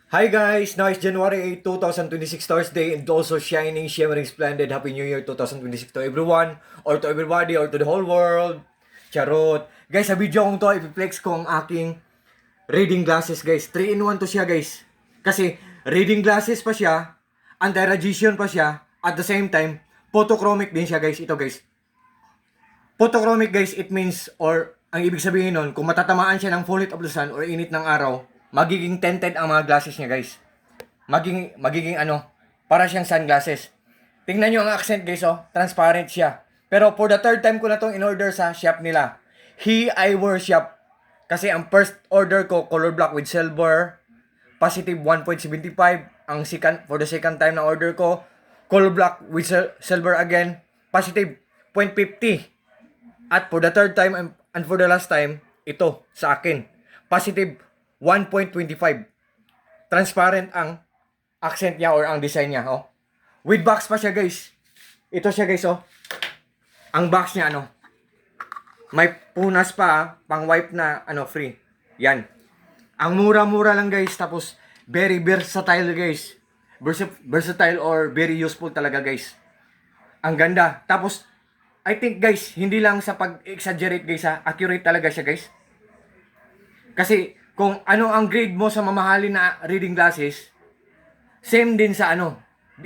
Hi guys! Now it's January 8, 2026 Thursday and also shining, shimmering, splendid Happy New Year 2026 to everyone or to everybody or to the whole world. Charot! Guys, sa video kong to, ipiplex ko ang aking reading glasses guys. 3-in-1 to siya guys. Kasi reading glasses pa siya, anti-radiation pa siya, at the same time, photochromic din siya guys. Ito guys. Photochromic guys, it means or ang ibig sabihin nun, kung matatamaan siya ng full heat of the sun or init ng araw, magiging tinted ang mga glasses niya guys. Magiging ano, para siyang sunglasses. Tingnan nyo ang accent guys oh, transparent siya. Pero for the third time ko na itong in-order sa shop nila. He Eyewear Shop. Kasi ang first order ko, color black with silver, positive 1.75. Ang for the second time na order ko, color black with silver again, positive 0.50. At for the third time and for the last time, ito sa akin, positive 1.25. Transparent ang accent niya or ang design niya, oh. With box pa siya, guys. Ito siya, guys, oh. Ang box niya, ano, may punas pa, pang wipe na, ano, free. Yan. Ang mura-mura lang, guys. Tapos, very versatile, guys. Versatile or very useful talaga, guys. Ang ganda. Tapos, I think, guys, hindi lang sa pag-exaggerate, guys, ha. Accurate talaga siya, guys. Kasi, kung ano ang grade mo sa mamahalin na reading glasses, same din sa ano.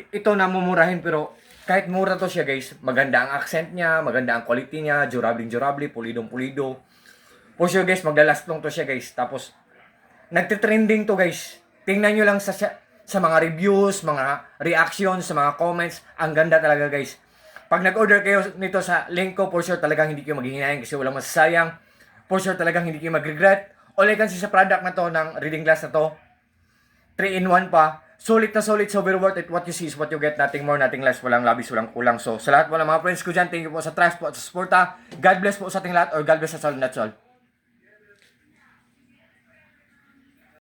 Ito na mumurahin pero kahit mura to siya guys, maganda ang accent niya, maganda ang quality niya, durable, pulidong-pulido. For sure guys, maglalast long to siya guys. Tapos, nagtitrending to guys. Tingnan nyo lang sa mga reviews, mga reactions, sa mga comments. Ang ganda talaga guys. Pag nag-order kayo nito sa link ko, for sure talagang hindi kayo maghihinayan kasi walang masasayang. For sure talagang hindi kayo mag-regret. All I can see sa product na to, ng reading glass na to, 3-in-1 pa. Solid na solid, sober worth it. What you see is what you get. Nothing more, nothing less. Walang labis, walang kulang. So, sa lahat po ng mga friends ko dyan, thank you po sa trust po at sa support. God bless po sa ating lahat or God bless us all. That's all.